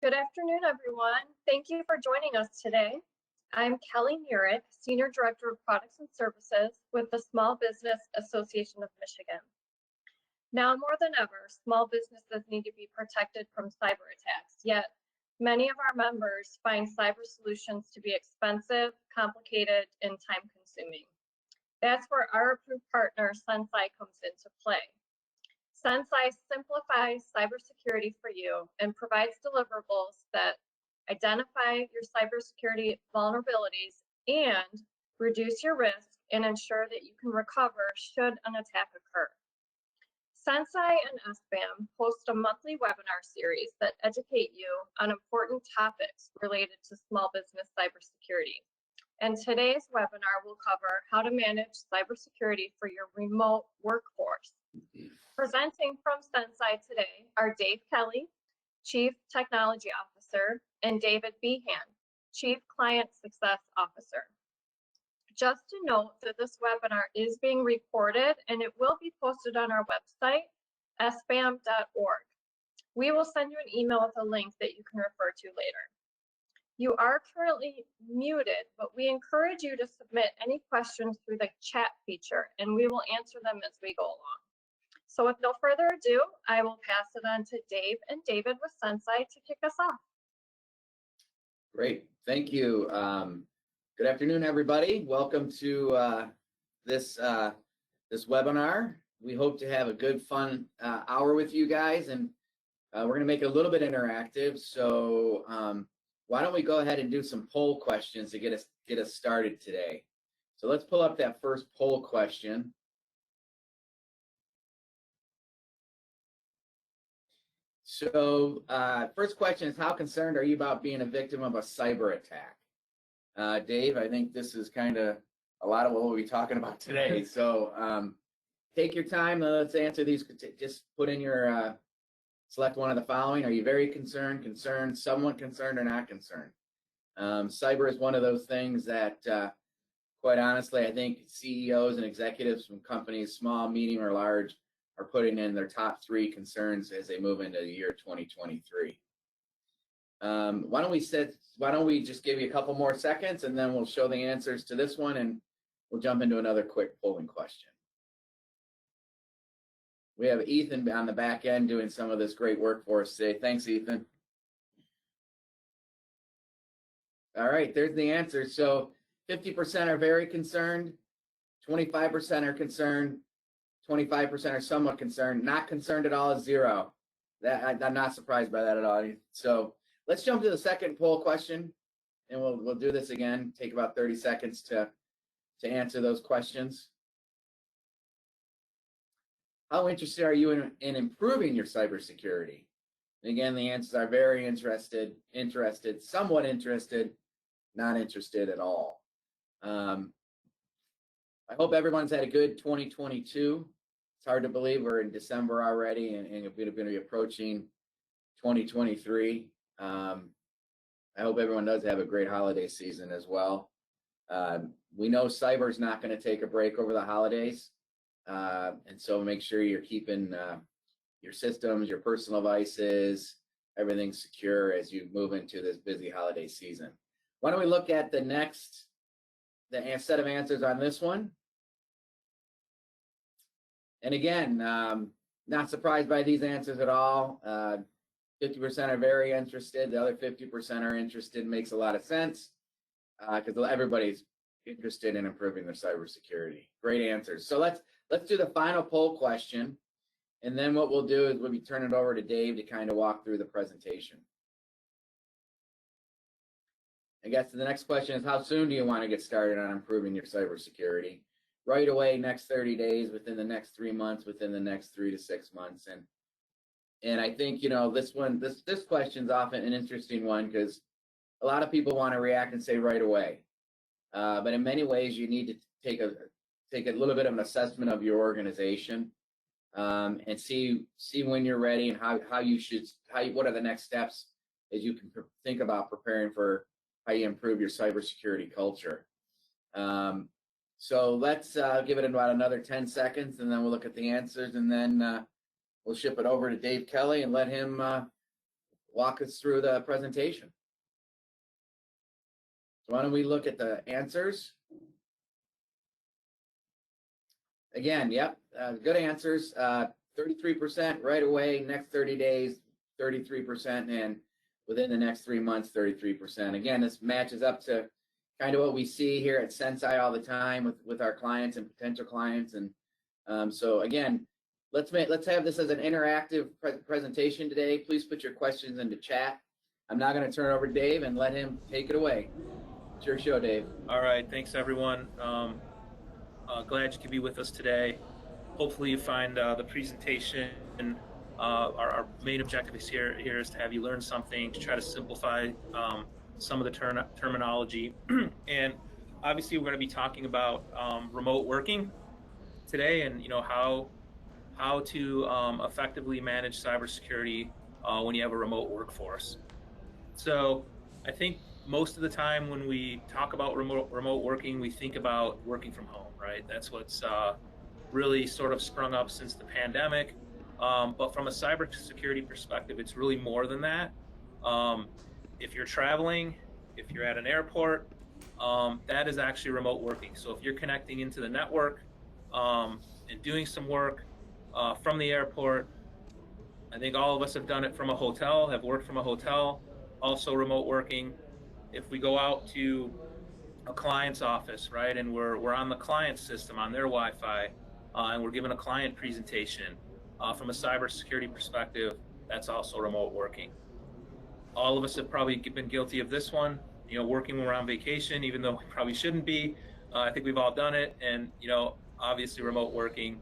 Good afternoon, everyone. Thank you for joining us today. I'm Kelly Murick, Senior Director of Products and Services with the Small Business Association of Michigan. Now more than ever, small businesses need to be protected from cyber attacks, yet many of our members find cyber solutions to be expensive, complicated, and time-consuming. That's where our approved partner, SensCy, comes into play. SensCy simplifies cybersecurity for you and provides deliverables that identify your cybersecurity vulnerabilities and reduce your risk and ensure that you can recover should an attack occur. SensCy and SBAM host a monthly webinar series that educate you on important topics related to small business cybersecurity. And today's webinar will cover how to manage cybersecurity for your remote workforce. Presenting from SensCy today are Dave Kelly, Chief Technology Officer, and David Behan, Chief Client Success Officer. Just to note that this webinar is being recorded and it will be posted on our website, sbam.org. We will send you an email with a link that you can refer to later. You are currently muted, but we encourage you to submit any questions through the chat feature and we will answer them as we go along. So with no further ado, I will pass it on to Dave and David with SensCy to kick us off. Great, thank you. Good afternoon, everybody. Welcome to this webinar. We hope to have a good, fun hour with you guys, and we're going to make it a little bit interactive. So why don't we go ahead and do some poll questions to get us started today. So let's pull up that first poll question. So first question is, how concerned are you about being a victim of a cyber attack? Dave, I think this is kind of a lot of what we'll be talking about today. So take your time. Let's answer these. Just put in your, select one of the following. Are you very concerned, somewhat concerned, or not concerned? Cyber is one of those things that, quite honestly, I think CEOs and executives from companies, small, medium, or large, are putting in their top 3 concerns as they move into the year 2023. Why don't we just give you a couple more seconds and then we'll show the answers to this one and we'll jump into another quick polling question. We have Ethan on the back end doing some of this great work for us today. Thanks, Ethan. All right, there's the answer. So 50% are very concerned, 25% are concerned, 25% are somewhat concerned. Not concerned at all is 0. I'm not surprised by that at all. So let's jump to the second poll question, and we'll do this again. Take about 30 seconds to answer those questions. How interested are you in improving your cybersecurity? And again, the answers are very interested, somewhat interested, not interested at all. I hope everyone's had a good 2022. It's hard to believe we're in December already and we're going to be approaching 2023. I hope everyone does have a great holiday season as well. We know cyber is not going to take a break over the holidays. And so make sure you're keeping your systems, your personal devices, everything secure as you move into this busy holiday season. Why don't we look at the next set of answers on this one? And again, not surprised by these answers at all. 50% are very interested. The other 50% are interested. Makes a lot of sense because everybody's interested in improving their cybersecurity. Great answers. So let's do the final poll question, and then what we'll do is we'll be turning it over to Dave to kind of walk through the presentation. I guess the next question is, how soon do you want to get started on improving your cybersecurity? Right away, next 30 days, within the next 3 months, within the next 3 to 6 months. And I think, this question's often an interesting one because a lot of people want to react and say right away. But in many ways, you need to take a little bit of an assessment of your organization and see when you're ready and what are the next steps as you can think about preparing for how you improve your cybersecurity culture. So let's give it about another 10 seconds, and then we'll look at the answers, and then we'll ship it over to Dave Kelly and let him walk us through the presentation. So why don't we look at the answers? Again, yep, good answers. 33% right away, next 30 days, 33%, and within the next 3 months, 33%. Again, this matches up to kind of what we see here at SensCy all the time with our clients and potential clients. And so again, let's have this as an interactive presentation today. Please put your questions into chat. I'm now going to turn it over to Dave and let him take it away. It's your show, Dave. All right, thanks everyone. Glad you could be with us today. Hopefully you find the presentation, our main objective here is to have you learn something, to try to simplify some of the terminology. And obviously we're going to be talking about remote working today, and how to effectively manage cybersecurity when you have a remote workforce. So I think most of the time when we talk about remote working, we think about working from home, right? That's what's really sort of sprung up since the pandemic. But from a cybersecurity perspective, it's really more than that. If you're traveling, if you're at an airport, that is actually remote working. So if you're connecting into the network and doing some work from the airport, I think all of us have done it from a hotel, have worked from a hotel, also remote working. If we go out to a client's office, right, and we're on the client's system, on their Wi-Fi, and we're given a client presentation, from a cybersecurity perspective, that's also remote working. All of us have probably been guilty of this one, working when we're on vacation, even though we probably shouldn't be. I think we've all done it, and obviously remote working,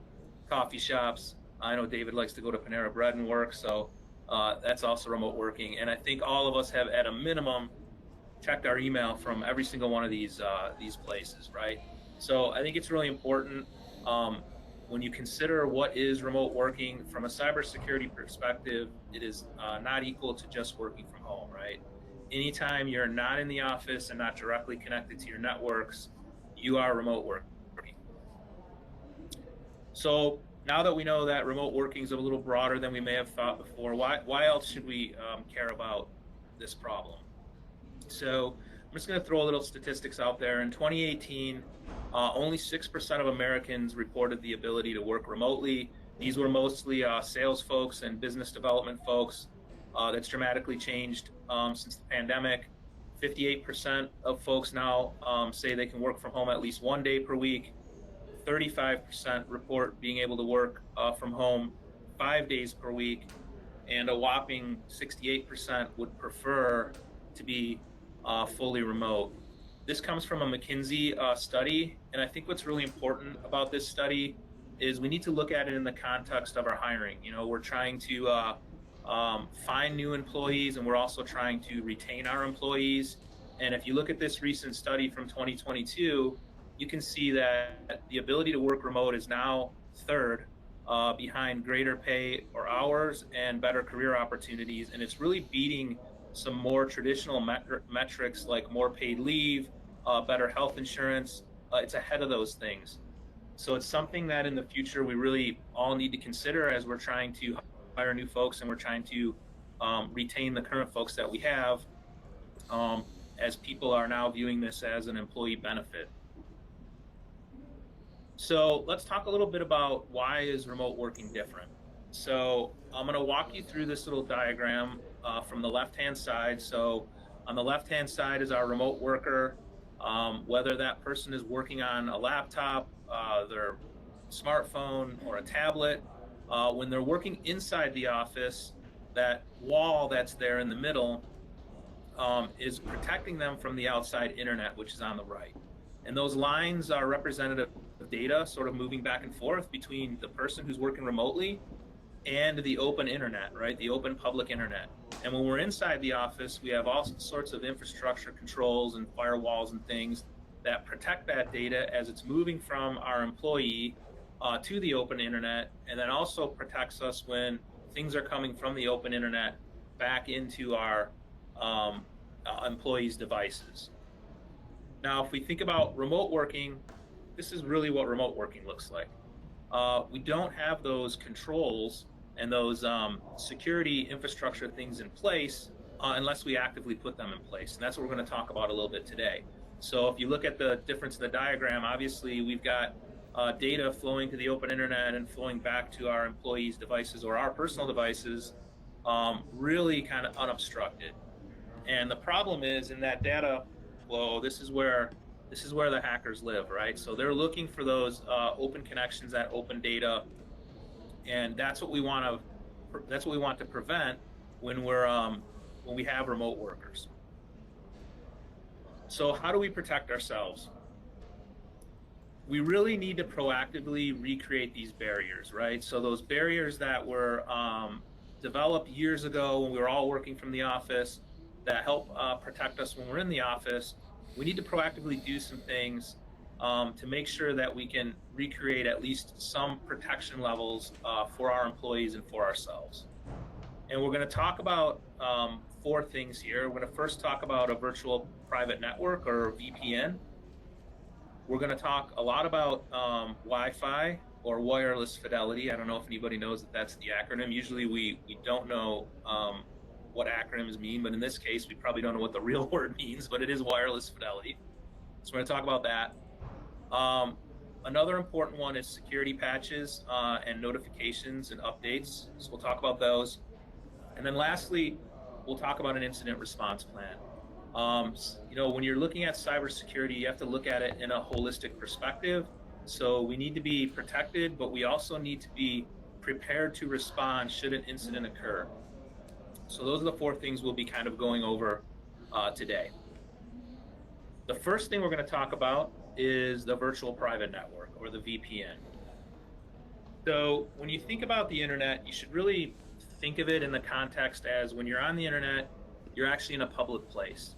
coffee shops. I know David likes to go to Panera Bread and work, so that's also remote working. And I think all of us have, at a minimum, checked our email from every single one of these places, right? So I think it's really important when you consider what is remote working from a cybersecurity perspective. It is not equal to just working from home, right? Anytime you're not in the office and not directly connected to your networks, you are remote working. So now that we know that remote working is a little broader than we may have thought before, why else should we care about this problem? So I'm just going to throw a little statistics out there. In 2018, only 6% of Americans reported the ability to work remotely. These were mostly sales folks and business development folks. That's dramatically changed since the pandemic. 58% of folks now say they can work from home at least 1 day per week. 35% report being able to work from home 5 days per week. And a whopping 68% would prefer to be fully remote. This comes from a McKinsey study, and I think what's really important about this study is we need to look at it in the context of our hiring. We're trying to find new employees, and we're also trying to retain our employees. And if you look at this recent study from 2022, you can see that the ability to work remote is now third behind greater pay or hours and better career opportunities, and it's really beating some more traditional metrics like more paid leave, better health insurance. It's ahead of those things. So it's something that in the future we really all need to consider as we're trying to hire new folks and we're trying to retain the current folks that we have, as people are now viewing this as an employee benefit. So let's talk a little bit about why is remote working different. So I'm going to walk you through this little diagram from the left-hand side. So on the left-hand side is our remote worker, whether that person is working on a laptop, their smartphone, or a tablet. When they're working inside the office, that wall that's there in the middle is protecting them from the outside internet, which is on the right. And those lines are representative of data sort of moving back and forth between the person who's working remotely and the open internet, right? The open public internet. And when we're inside the office, we have all sorts of infrastructure controls and firewalls and things that protect that data as it's moving from our employee to the open internet, and then also protects us when things are coming from the open internet back into our employees' devices. Now, if we think about remote working, this is really what remote working looks like. We don't have those controls and those security infrastructure things in place unless we actively put them in place. And that's what we're going to talk about a little bit today. So if you look at the difference in the diagram, obviously we've got data flowing to the open internet and flowing back to our employees' devices or our personal devices, really kind of unobstructed. And the problem is in that data flow, this is where the hackers live, right? So they're looking for those open connections, that open data, and that's what we want to prevent when we have remote workers. So how do we protect ourselves? We really need to proactively recreate these barriers, right? So those barriers that were developed years ago when we were all working from the office that help protect us when we're in the office, we need to proactively do some things to make sure that we can recreate at least some protection levels for our employees and for ourselves. And we're going to talk about 4 things here. We're going to first talk about a virtual private network, or VPN. We're going to talk a lot about Wi-Fi or wireless fidelity. I don't know if anybody knows that that's the acronym. Usually we don't know what acronyms mean, but in this case, we probably don't know what the real word means, but it is wireless fidelity. So we're going to talk about that. Another important one is security patches and notifications and updates. So we'll talk about those. And then lastly, we'll talk about an incident response plan. When you're looking at cybersecurity, you have to look at it in a holistic perspective. So we need to be protected, but we also need to be prepared to respond should an incident occur. So those are the 4 things we'll be kind of going over today. The first thing we're going to talk about is the virtual private network, or the VPN. So when you think about the internet, you should really think of it in the context as when you're on the internet, you're actually in a public place.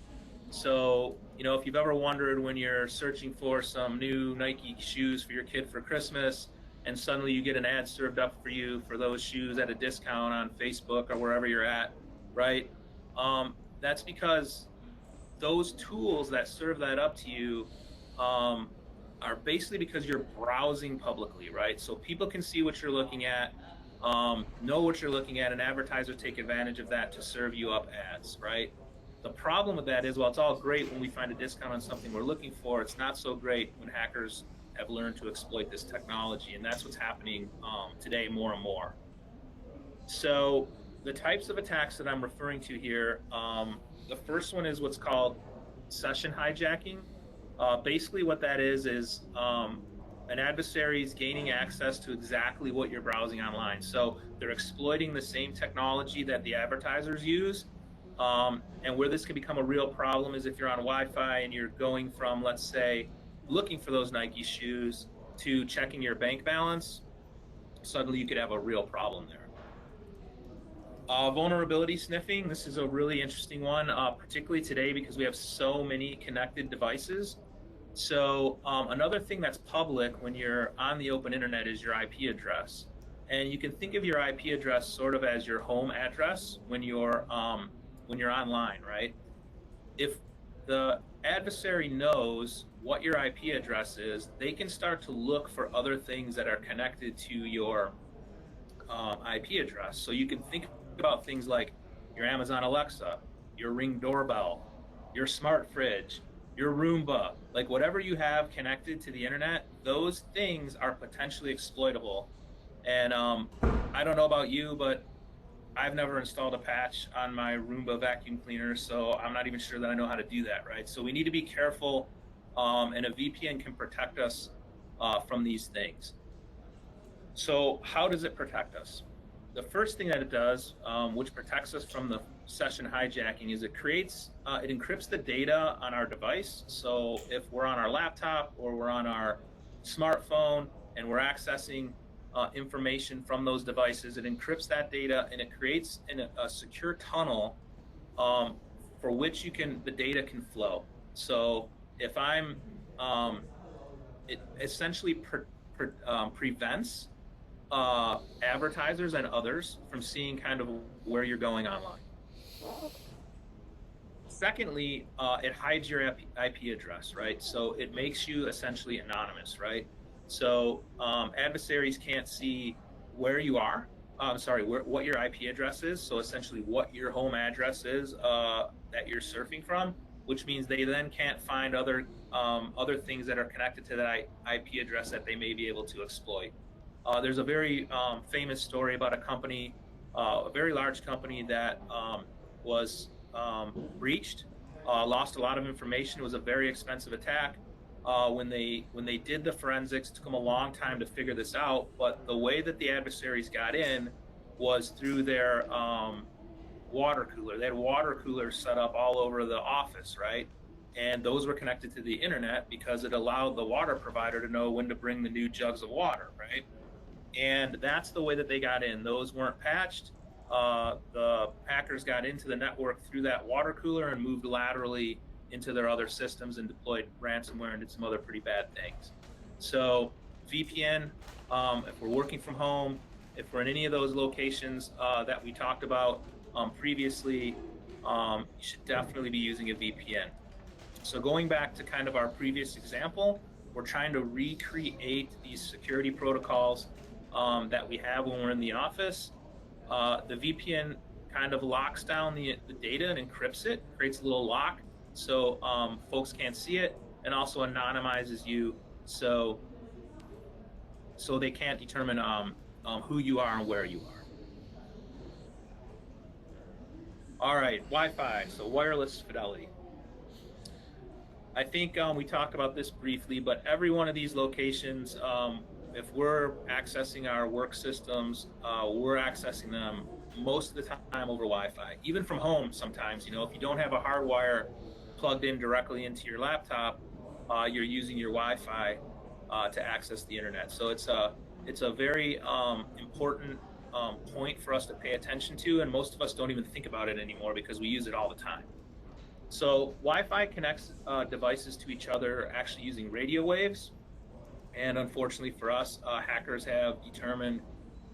So, if you've ever wondered when you're searching for some new Nike shoes for your kid for Christmas, and suddenly you get an ad served up for you for those shoes at a discount on Facebook or wherever you're at, right? That's because those tools that serve that up to you are basically because you're browsing publicly, right? So people can see what you're looking at, know what you're looking at, and advertisers take advantage of that to serve you up ads, right? The problem with that is, while it's all great when we find a discount on something we're looking for, it's not so great when hackers have learned to exploit this technology, and that's what's happening today more and more. So the types of attacks that I'm referring to here, the first one is what's called session hijacking. Basically what that is an adversary is gaining access to exactly what you're browsing online. So they're exploiting the same technology that the advertisers use. And where this can become a real problem is if you're on Wi-Fi and you're going from, let's say, looking for those Nike shoes to checking your bank balance, suddenly you could have a real problem there. Vulnerability sniffing, this is a really interesting one, particularly today because we have so many connected devices. So another thing that's public when you're on the open internet is your IP address. And you can think of your IP address sort of as your home address when you're online, right? If the adversary knows what your IP address is, they can start to look for other things that are connected to your IP address. So you can think about things like your Amazon Alexa, your Ring doorbell, your smart fridge, your Roomba, like whatever you have connected to the internet, those things are potentially exploitable. And I don't know about you, but I've never installed a patch on my Roomba vacuum cleaner, so I'm not even sure that I know how to do that, right? So we need to be careful, and a VPN can protect us from these things. So how does it protect us? The first thing that it does, which protects us from the session hijacking, is it encrypts the data on our device. So if we're on our laptop or we're on our smartphone and we're accessing information from those devices, it encrypts that data and it creates a secure tunnel for which the data can flow. So if it essentially prevents advertisers and others from seeing kind of where you're going online. Secondly, it hides your IP address, right? So it makes you essentially anonymous, right? So adversaries can't see where you are. what your IP address is. So essentially what your home address is that you're surfing from, which means they then can't find other things that are connected to that IP address that they may be able to exploit. There's a very famous story about a company, a very large company that was breached, lost a lot of information. It was a very expensive attack. When they did the forensics, it took them a long time to figure this out. But the way that the adversaries got in was through their water cooler. They had water coolers set up all over the office, right? And those were connected to the internet because it allowed the water provider to know when to bring the new jugs of water, right? And that's the way that they got in. Those weren't patched. The hackers got into the network through that water cooler and moved laterally into their other systems and deployed ransomware and did some other pretty bad things. So VPN, if we're working from home, if we're in any of those locations that we talked about previously, you should definitely be using a VPN. So going back to kind of our previous example, we're trying to recreate these security protocols that we have when we're in the office. The VPN kind of locks down the data and encrypts it, creates a little lock so folks can't see it, and also anonymizes you so they can't determine who you are and where you are. All right, Wi-Fi, so wireless fidelity. I think we talked about this briefly, but every one of these locations, if we're accessing our work systems, we're accessing them most of the time over Wi-Fi. Even from home sometimes, if you don't have a hardwire plugged in directly into your laptop, you're using your Wi-Fi to access the internet. So it's a very important point for us to pay attention to, and most of us don't even think about it anymore because we use it all the time. So Wi-Fi connects devices to each other actually using radio waves. And unfortunately for us, hackers have determined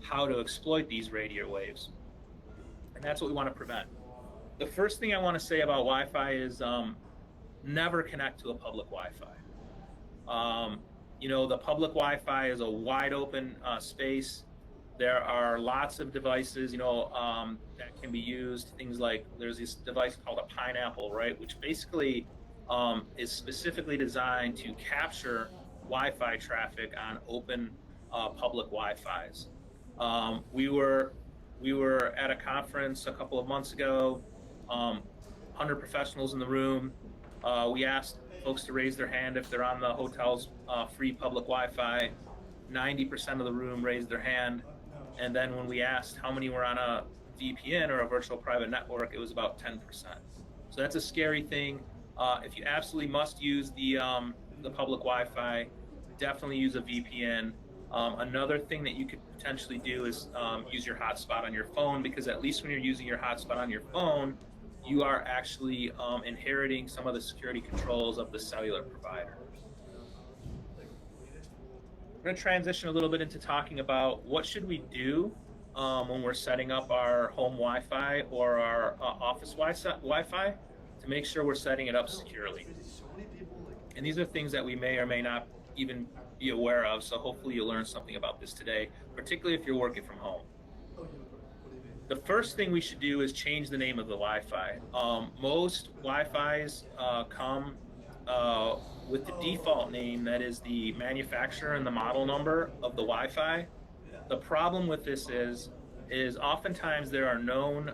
how to exploit these radio waves. And that's what we want to prevent. The first thing I want to say about Wi-Fi is never connect to a public Wi-Fi. The public Wi-Fi is a wide open space. There are lots of devices, that can be used. Things like there's this device called a Pineapple, right, which basically is specifically designed to capture Wi-Fi traffic on open public Wi-Fis. We were at a conference a couple of months ago, 100 professionals in the room. We asked folks to raise their hand if they're on the hotel's free public Wi-Fi. 90% of the room raised their hand. And then when we asked how many were on a VPN or a virtual private network, it was about 10%. So that's a scary thing. If you absolutely must use the public Wi-Fi, definitely use a VPN. Another thing that you could potentially do is use your hotspot on your phone, because at least when you're using your hotspot on your phone, you are actually inheriting some of the security controls of the cellular provider. We're going to transition a little bit into talking about what should we do when we're setting up our home Wi-Fi or our office Wi-Fi to make sure we're setting it up securely. And these are things that we may or may not even be aware of, so hopefully you'll learn something about this today, particularly if you're working from home. The first thing we should do is change the name of the Wi-Fi. Most Wi-Fis come with the default name that is the manufacturer and the model number of the Wi-Fi. The problem with this is oftentimes there are known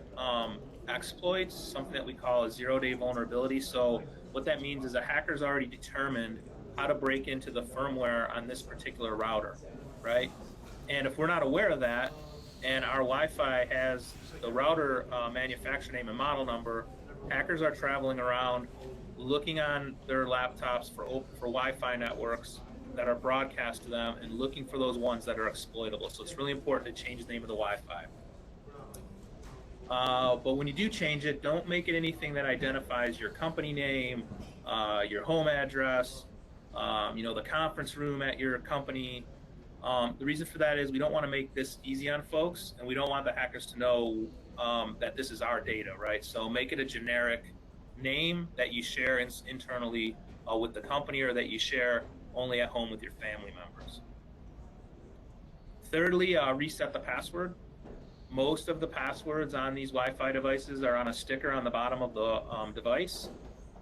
exploits, something that we call a zero-day vulnerability. So what that means is a hacker's already determined how to break into the firmware on this particular router, right? And if we're not aware of that, and our Wi-Fi has the router manufacturer name and model number, hackers are traveling around looking on their laptops for Wi-Fi networks that are broadcast to them and looking for those ones that are exploitable. So it's really important to change the name of the Wi-Fi. But when you do change it, don't make it anything that identifies your company name, your home address, the conference room at your company. The reason for that is we don't want to make this easy on folks, and we don't want the hackers to know that this is our data, right? So make it a generic name that you share internally with the company, or that you share only at home with your family members. Thirdly, reset the password. most of the passwords on these Wi-Fi devices are on a sticker on the bottom of the device,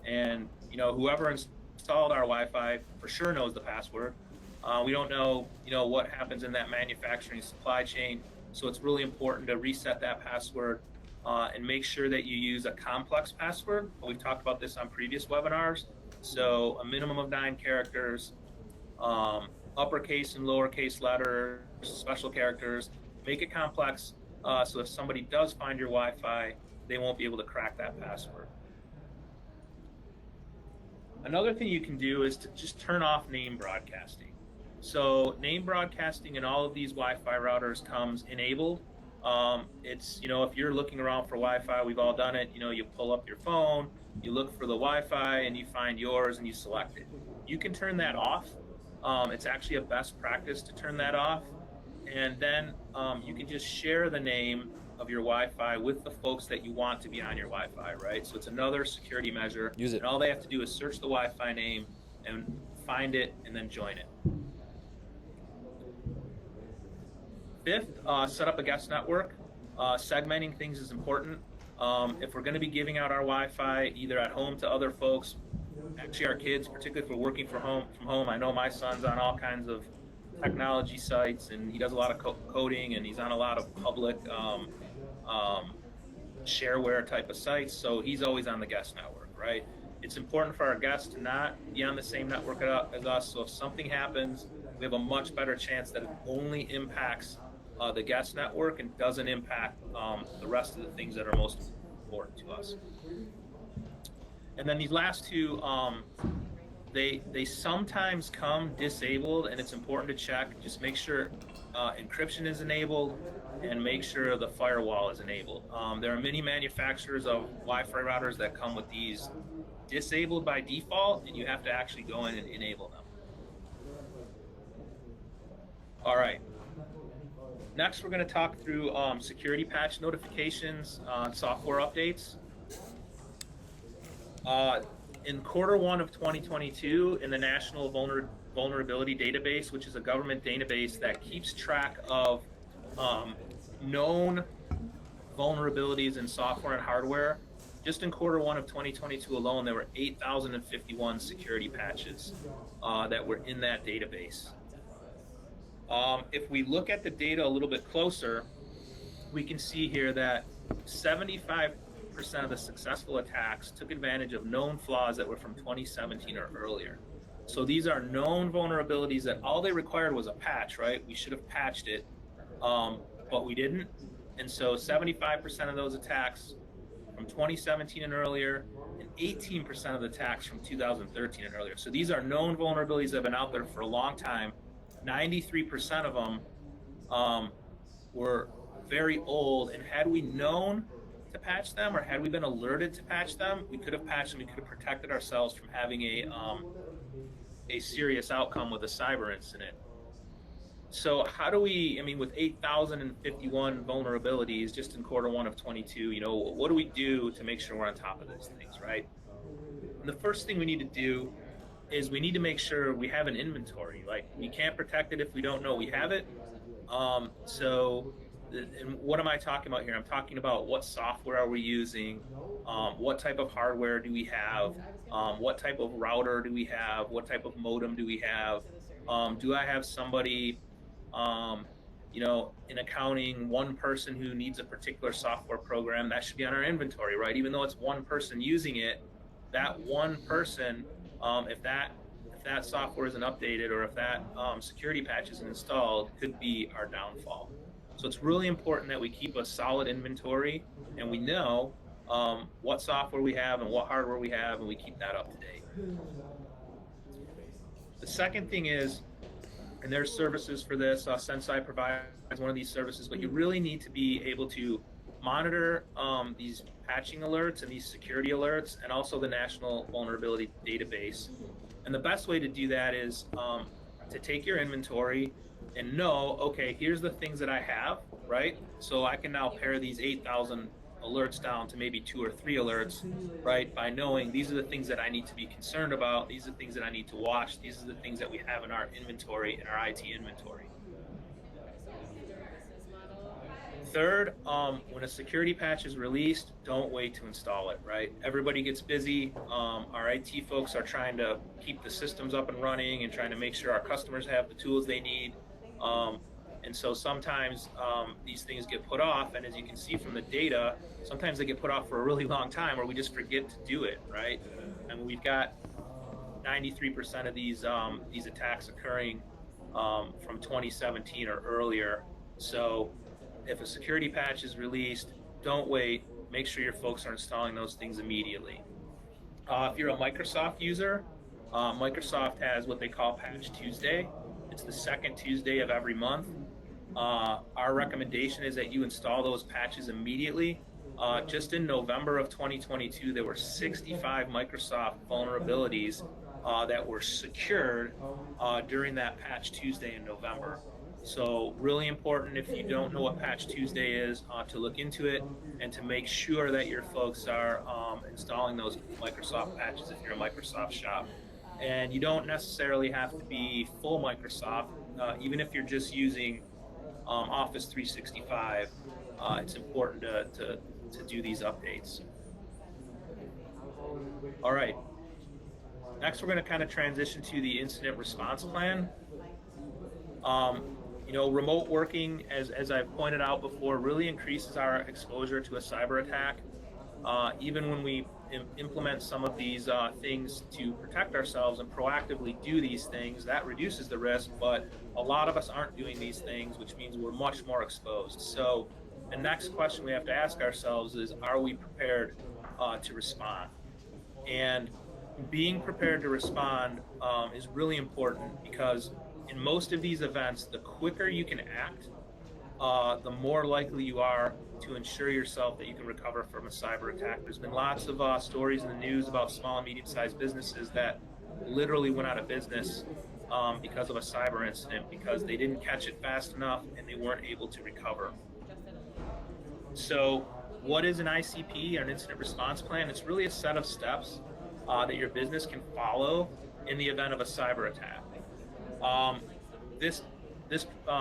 and whoever installed our Wi-Fi for sure knows the password. We don't know what happens in that manufacturing supply chain, so it's really important to reset that password and make sure that you use a complex password. We've talked about this on previous webinars. So a minimum of 9 characters, uppercase and lowercase letters, special characters. Make it complex so if somebody does find your Wi-Fi, they won't be able to crack that password. Another thing you can do is to just turn off name broadcasting. So name broadcasting in all of these Wi-Fi routers comes enabled. It's, if you're looking around for Wi-Fi, we've all done it. You pull up your phone, you look for the Wi-Fi, and you find yours, and you select it. You can turn that off. It's actually a best practice to turn that off. And then you can just share the name of your Wi-Fi with the folks that you want to be on your Wi-Fi, right? So it's another security measure. Use it. And all they have to do is search the Wi-Fi name and find it and then join it. Fifth, set up a guest network. Segmenting things is important. If we're going to be giving out our Wi-Fi either at home to other folks, actually our kids, particularly if we're working from home, I know my son's on all kinds of technology sites, and he does a lot of coding, and he's on a lot of public shareware type of sites, so he's always on the guest network, right? It's important for our guests to not be on the same network as us, so if something happens, we have a much better chance that it only impacts the guest network and doesn't impact the rest of the things that are most important to us. And then these last two, they sometimes come disabled, and it's important to check. Just make sure encryption is enabled and make sure the firewall is enabled. There are many manufacturers of Wi-Fi routers that come with these disabled by default, and you have to actually go in and enable them. All right. Next, we're going to talk through security patch notifications, software updates. In Q1 of 2022, in the National Vulnerability Database, which is a government database that keeps track of known vulnerabilities in software and hardware, just in Q1 of 2022 alone, there were 8,051 security patches that were in that database. If we look at the data a little bit closer, we can see here that 75% of the successful attacks took advantage of known flaws that were from 2017 or earlier. So these are known vulnerabilities that all they required was a patch, right? We should have patched it, but we didn't. And so 75% of those attacks from 2017 and earlier, and 18% of the attacks from 2013 and earlier. So these are known vulnerabilities that have been out there for a long time. 93% of them were very old, and had we known to patch them, or had we been alerted to patch them, we could have patched them. We could have protected ourselves from having a serious outcome with a cyber incident. So how do we, with 8,051 vulnerabilities just in Q1 of 22, what do we do to make sure we're on top of these things, right? And the first thing we need to do is we need to make sure we have an inventory. Like, we can't protect it if we don't know we have it. And what am I talking about here? I'm talking about what software are we using, what type of hardware do we have, what type of router do we have, what type of modem do we have, do I have somebody, in accounting, one person who needs a particular software program, that should be on our inventory, right? Even though it's one person using it, that one person, if that software isn't updated, or if that security patch isn't installed, could be our downfall. So it's really important that we keep a solid inventory, and we know what software we have and what hardware we have, and we keep that up to date. The second thing is, and there's services for this, SensCy provides one of these services, but you really need to be able to monitor these patching alerts and these security alerts, and also the National Vulnerability Database. And the best way to do that is to take your inventory and know, okay, here's the things that I have, right? So I can now pare these 8,000 alerts down to maybe 2 or 3 alerts, right? By knowing these are the things that I need to be concerned about, these are the things that I need to watch, these are the things that we have in our inventory, in our IT inventory. Third, when a security patch is released, don't wait to install it, right? Everybody gets busy. Our IT folks are trying to keep the systems up and running and trying to make sure our customers have the tools they need. And so sometimes these things get put off, and as you can see from the data, sometimes they get put off for a really long time, or we just forget to do it, right? And we've got 93% of these attacks occurring from 2017 or earlier. So if a security patch is released, don't wait. Make sure your folks are installing those things immediately. If you're a Microsoft user, Microsoft has what they call Patch Tuesday. It's the second Tuesday of every month. Our recommendation is that you install those patches immediately. Just in November of 2022, there were 65 Microsoft vulnerabilities that were secured during that Patch Tuesday in November. So really important, if you don't know what Patch Tuesday is, to look into it and to make sure that your folks are installing those Microsoft patches if you're a Microsoft shop. And you don't necessarily have to be full Microsoft. Even if you're just using Office 365, it's important to do these updates. All right. Next, we're going to kind of transition to the incident response plan. Remote working, as I've pointed out before, really increases our exposure to a cyber attack. Even when we implement some of these things to protect ourselves and proactively do these things, that reduces the risk, but a lot of us aren't doing these things, which means we're much more exposed. So the next question we have to ask ourselves is, are we prepared to respond? And being prepared to respond is really important, because in most of these events, the quicker you can act, the more likely you are to ensure yourself that you can recover from a cyber attack. There's been lots of stories in the news about small and medium-sized businesses that literally went out of business because of a cyber incident, because they didn't catch it fast enough and they weren't able to recover. So what is an ICP, or an incident response plan? It's really a set of steps that your business can follow in the event of a cyber attack. This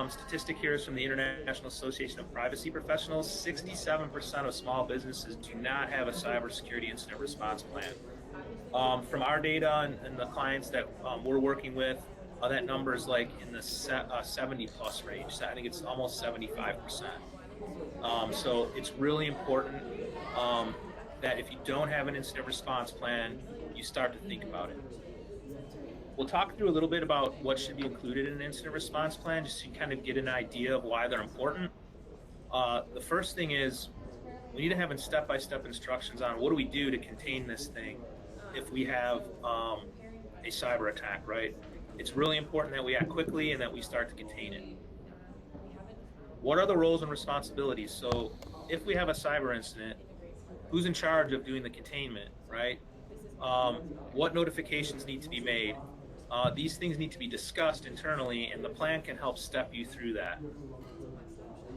statistic here is from the International Association of Privacy Professionals. 67% of small businesses do not have a cybersecurity incident response plan. From our data and the clients that we're working with, that number is like in the 70 plus range. So I think it's almost 75%. So it's really important that if you don't have an incident response plan, you start to think about it. We'll talk through a little bit about what should be included in an incident response plan, just so you kind of get an idea of why they're important. The first thing is, we need to have step-by-step instructions on what do we do to contain this thing if we have a cyber attack, right? It's really important that we act quickly and that we start to contain it. What are the roles and responsibilities? So if we have a cyber incident, who's in charge of doing the containment, right? What notifications need to be made? These things need to be discussed internally, and the plan can help step you through that.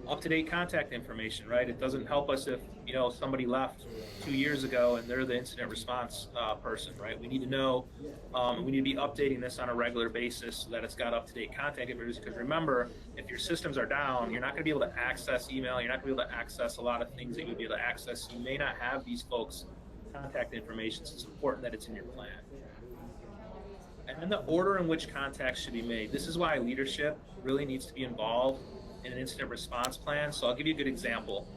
Up-to-date contact information, right? It doesn't help us if somebody left 2 years ago and they're the incident response person, right? We need to know, we need to be updating this on a regular basis so that it's got up-to-date contact information. Because remember, if your systems are down, you're not going to be able to access email. You're not going to be able to access a lot of things that you'll be able to access. You may not have these folks' contact information, so it's important that it's in your plan. And then the order in which contacts should be made. This is why leadership really needs to be involved in an incident response plan. So I'll give you a good example.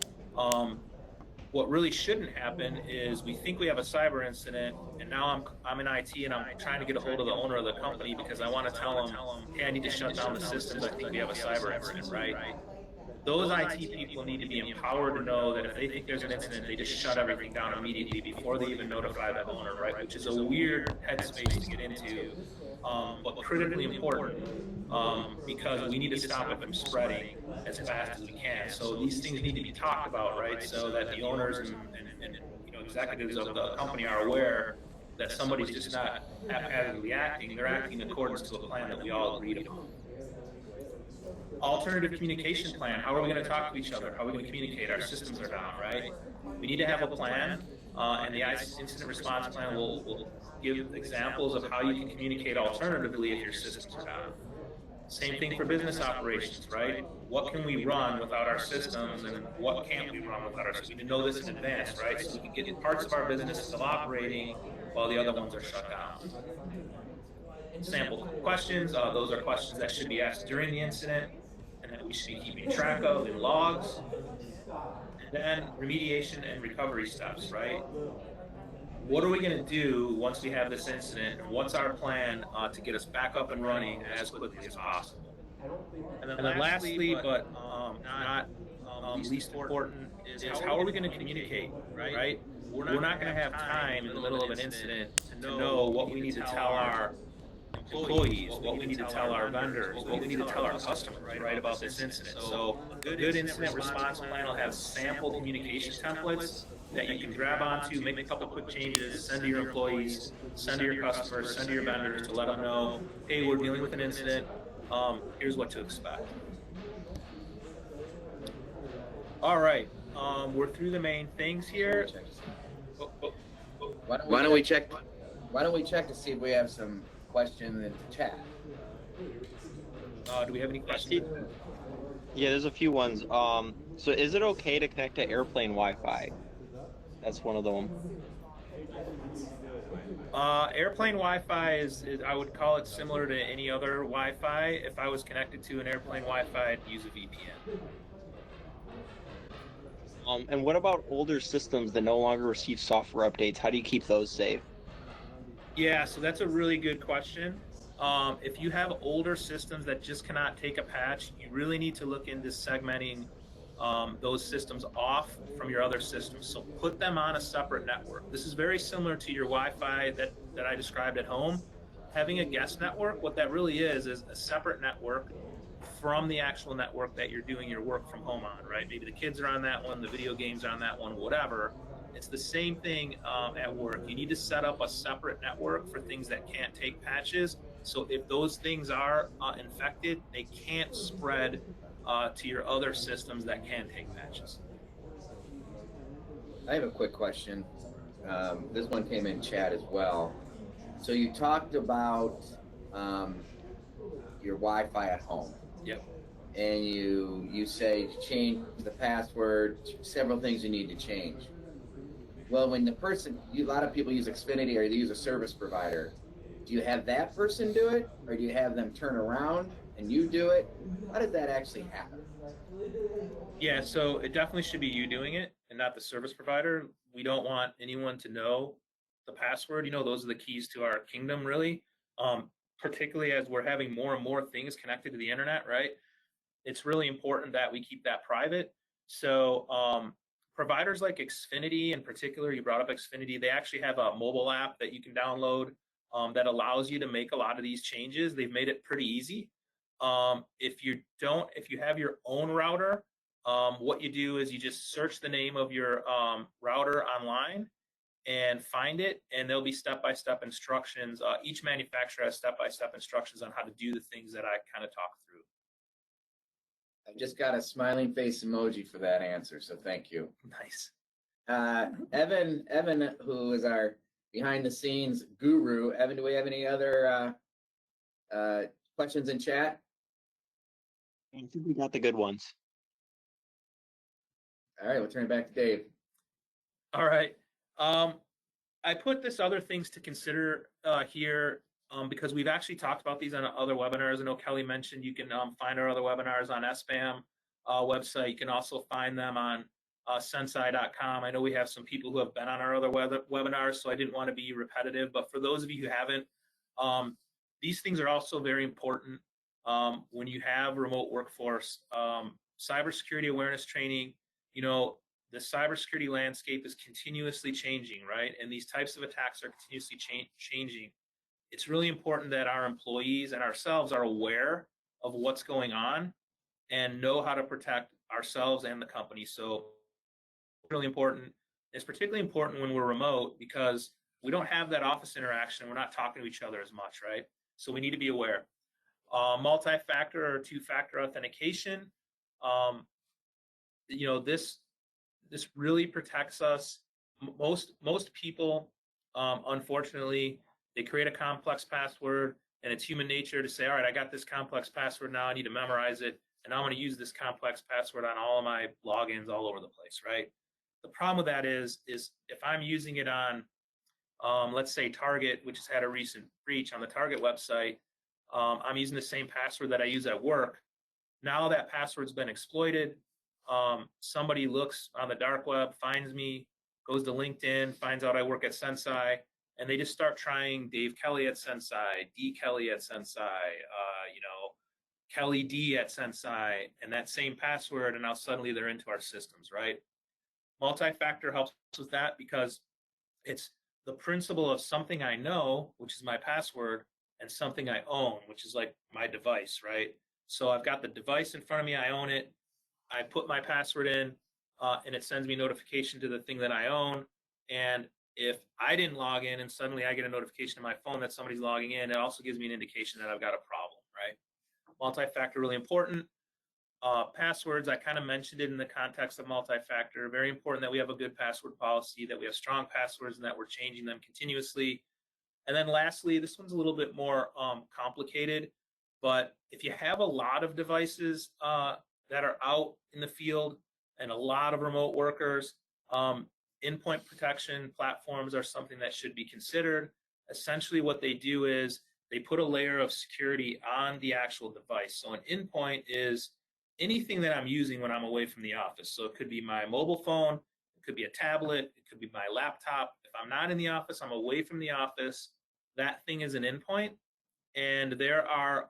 What really shouldn't happen is we think we have a cyber incident, and now I'm in IT and I'm trying to get a hold of the owner of the company because I want to tell them, hey, I need to shut down the systems. I think we have a cyber incident, right? Those IT people need to be empowered to know that if they think there's an incident, they just shut everything down immediately before they even notify the owner, right? Which is a weird headspace to get into, but critically important, because we need to stop it from spreading as fast as we can. So these things need to be talked about, right? So that the owners and executives of the company are aware that somebody's just not haphazardly acting. They're acting in accordance to a plan that we all agreed upon. Alternative communication plan. How are we going to talk to each other? How are we going to communicate? Our systems are down, right? We need to have a plan, and the incident response plan will give examples of how you can communicate alternatively if your systems are down. Same thing for business operations, right? What can we run without our systems, and what can't we run without our systems? We need to know this in advance, right? So we can get parts of our business still operating while the other ones are shut down. Sample questions, those are questions that should be asked during the incident and that we should be keeping track of in logs. And then remediation and recovery steps, right? What are we going to do once we have this incident, and what's our plan to get us back up and running as quickly as possible? And then lastly, but not least important, is how are we going to communicate, right? We're not going to have time in the middle of an incident to know what we need to tell our employees, what we need to tell our vendors, what we need to tell our customers, right, about this incident. So a good incident response plan will have sample communication templates that you can grab onto, make a couple quick changes, send to your employees, send to your customers, send to your vendors to let them know, hey, we're dealing with an incident. Here's what to expect. All right, we're through the main things here. Why don't we check to see if we have some questions in the chat? Do we have any questions? Yeah, there's a few ones. So is it okay to connect to airplane Wi-Fi? That's one of them. Airplane Wi-Fi is, I would call it similar to any other Wi-Fi. If I was connected to an airplane Wi-Fi, I'd use a VPN. And what about older systems that no longer receive software updates? How do you keep those safe? Yeah, so that's a really good question. If you have older systems that just cannot take a patch, you really need to look into segmenting those systems off from your other systems. So put them on a separate network. This is very similar to your Wi-Fi that I described at home. Having a guest network, what that really is a separate network from the actual network that you're doing your work from home on, right? Maybe the kids are on that one, the video games are on that one, whatever. It's the same thing at work. You need to set up a separate network for things that can't take patches. So if those things are infected, they can't spread to your other systems that can take patches. I have a quick question. This one came in chat as well. So you talked about your Wi-Fi at home. Yep. And you say to change the password, several things you need to change. Well, when the person, a lot of people use Xfinity or they use a service provider. Do you have that person do it, or do you have them turn around and you do it? How does that actually happen? Yeah, so it definitely should be you doing it and not the service provider. We don't want anyone to know the password. You know, those are the keys to our kingdom, really. Particularly as we're having more and more things connected to the internet, right? It's really important that we keep that private. So providers like Xfinity in particular, you brought up Xfinity, they actually have a mobile app that you can download that allows you to make a lot of these changes. They've made it pretty easy. If you have your own router, what you do is you just search the name of your router online and find it, and there'll be step-by-step instructions. Each manufacturer has step-by-step instructions on how to do the things that I kind of talked through. I just got a smiling face emoji for that answer, so thank you. Nice. Evan, who is our behind-the-scenes guru. Evan, do we have any other questions in chat? I think we got the good ones. All right, we'll turn it back to Dave. All right. I put this other things to consider here because we've actually talked about these on other webinars. I know Kelly mentioned you can find our other webinars on SBAM website. You can also find them on SensCy.com. I know we have some people who have been on our other webinars, so I didn't want to be repetitive. But for those of you who haven't, these things are also very important when you have remote workforce. Cybersecurity awareness training, you know, the cybersecurity landscape is continuously changing, right? And these types of attacks are continuously changing. It's really important that our employees and ourselves are aware of what's going on and know how to protect ourselves and the company. So really important. It's particularly important when we're remote because we don't have that office interaction. We're not talking to each other as much, right? So we need to be aware. Multi-factor or two-factor authentication. You know, this really protects us. Most people, unfortunately, they create a complex password. And it's human nature to say, all right, I got this complex password now, I need to memorize it, and now I'm going to use this complex password on all of my logins all over the place, right? The problem with that is if I'm using it on, let's say Target, which has had a recent breach on the Target website, I'm using the same password that I use at work. Now that password's been exploited. Somebody looks on the dark web, finds me, goes to LinkedIn, finds out I work at SensCy, and they just start trying Dave Kelly at SensCy, D Kelly at SensCy, Kelly D at SensCy, and that same password, and now suddenly they're into our systems, right? Multi-factor helps with that because it's the principle of something I know, which is my password, and something I own, which is like my device, right? So I've got the device in front of me, I own it, I put my password in, and it sends me notification to the thing that I own. And if I didn't log in and suddenly I get a notification on my phone that somebody's logging in, it also gives me an indication that I've got a problem, right? Multi-factor really important. Passwords, I kind of mentioned it in the context of multi-factor. Very important that we have a good password policy, that we have strong passwords, and that we're changing them continuously. And then lastly, this one's a little bit more complicated, but if you have a lot of devices that are out in the field and a lot of remote workers, endpoint protection platforms are something that should be considered. Essentially what they do is they put a layer of security on the actual device. So an endpoint is anything that I'm using when I'm away from the office. So it could be my mobile phone, it could be a tablet, it could be my laptop. If I'm not in the office, I'm away from the office, that thing is an endpoint. And there are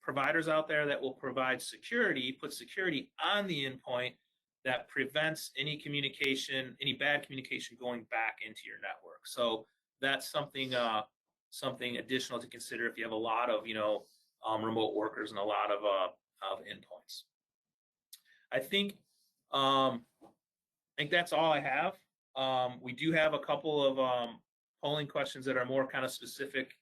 providers out there that will provide security, put security on the endpoint that prevents any communication, any bad communication going back into your network. So that's something additional to consider if you have a lot of remote workers and a lot of endpoints. I think that's all I have. We do have a couple of polling questions that are more kind of specific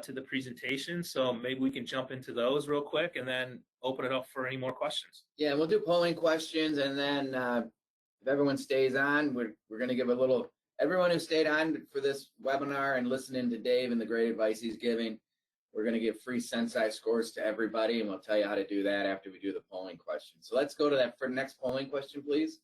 to the presentation. So maybe we can jump into those real quick and then open it up for any more questions. Yeah, we'll do polling questions, and then if everyone stays on, we're going to give a little, everyone who stayed on for this webinar and listening to Dave and the great advice he's giving, we're going to give free SensCy scores to everybody, and we'll tell you how to do that after we do the polling question. So let's go to that for next polling question, please.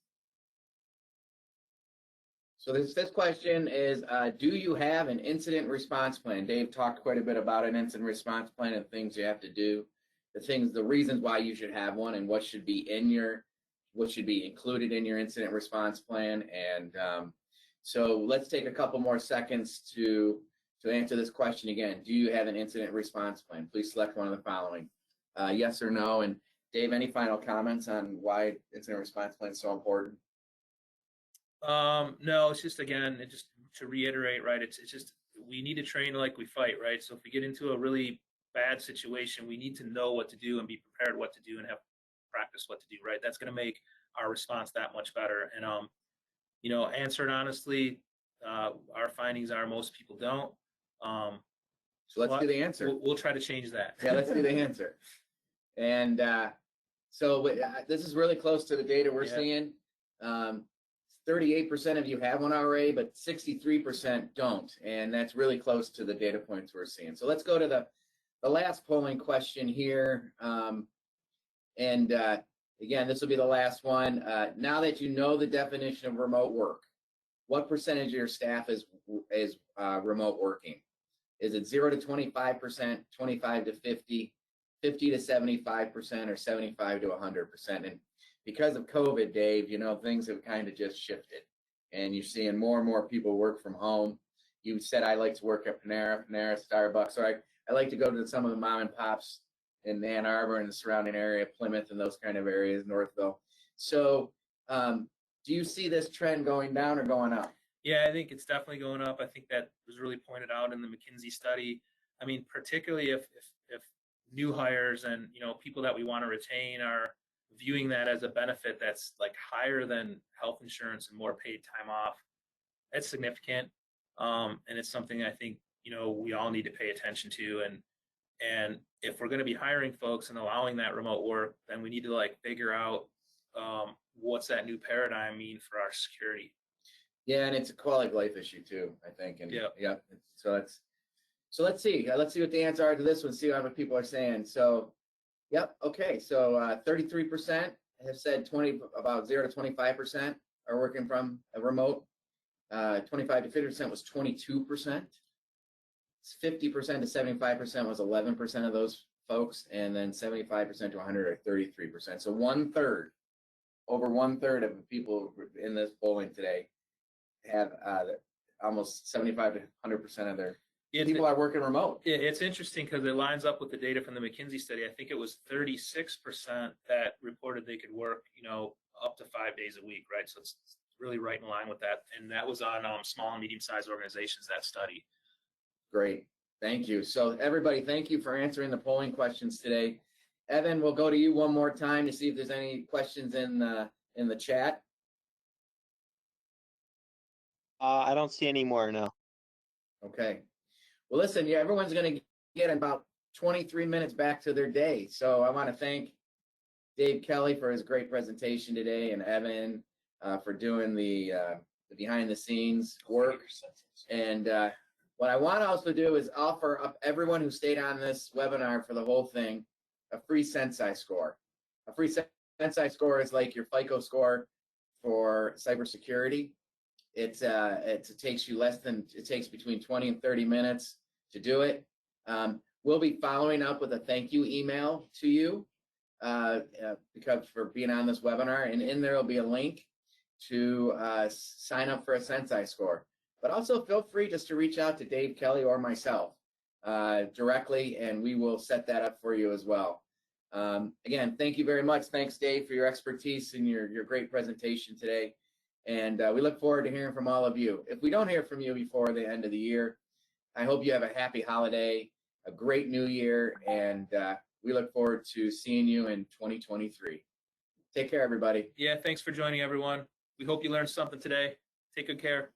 So this question is, do you have an incident response plan? Dave talked quite a bit about an incident response plan and things you have to do, the reasons why you should have one, and what should be included in your incident response plan. And so let's take a couple more seconds to answer this question again. Do you have an incident response plan? Please select one of the following, yes or no. And Dave, any final comments on why incident response plan is so important? No, it's just, again, just to reiterate, right, it's just we need to train like we fight, right? So if we get into a really bad situation, we need to know what to do and be prepared what to do and have practice what to do, right? That's going to make our response that much better. And answered honestly, our findings are most people don't. So let's do the answer. We'll try to change that. Yeah, let's do the answer. And so this is really close to the data we're seeing. 38% of you have one already, but 63% don't, and that's really close to the data points we're seeing. So let's go to the last polling question here. Again, this will be the last one. Now that you know the definition of remote work, what percentage of your staff is remote working? Is it 0 to 25%, 25 to 50, 50 to 75%, or 75 to 100%? And because of COVID, Dave, things have kind of just shifted, and you're seeing more and more people work from home. You said I like to work at Panera, Starbucks, so I like to go to some of the mom and pops in Ann Arbor and the surrounding area, Plymouth and those kind of areas, Northville. So do you see this trend going down or going up? Yeah, I think it's definitely going up. I think that was really pointed out in the McKinsey study. I mean, particularly if new hires and people that we want to retain are viewing that as a benefit that's like higher than health insurance and more paid time off, it's significant. And it's something I think we all need to pay attention to. And if we're going to be hiring folks and allowing that remote work, then we need to figure out what's that new paradigm mean for our security. Yeah, and it's a quality of life issue too, I think. And yeah. So let's see what the answers are to this one, see what people are saying. So, yep, okay, so 33% have said about 0 to 25% are working from a remote. 25 to 50% was 22%. 50% to 75% was 11% of those folks, and then 75% to 100 are 33%. So over one third of the people in this polling today have almost 75 to 100% of their people are working remote. It's interesting because it lines up with the data from the McKinsey study. I think it was 36% that reported they could work, up to 5 days a week, right? So it's really right in line with that. And that was on small and medium-sized organizations, that study. Great. Thank you. So everybody, thank you for answering the polling questions today. Evan, we'll go to you one more time to see if there's any questions in the chat. I don't see any more, no. Okay. Well, listen, everyone's going to get about 23 minutes back to their day. So I want to thank Dave Kelly for his great presentation today, and Evan for doing the behind the scenes work. And what I want to also do is offer up everyone who stayed on this webinar for the whole thing a free SensCy score. A free SensCy score is like your FICO score for cybersecurity. It takes you it takes between 20 and 30 minutes to do it. We'll be following up with a thank you email to you because for being on this webinar, and in there will be a link to sign up for a SensCy score. But also feel free just to reach out to Dave Kelly or myself directly, and we will set that up for you as well. Again, thank you very much. Thanks, Dave, for your expertise and your great presentation today. And we look forward to hearing from all of you. If we don't hear from you before the end of the year, I hope you have a happy holiday, a great new year, and we look forward to seeing you in 2023. Take care, everybody. Yeah, thanks for joining, everyone. We hope you learned something today. Take good care.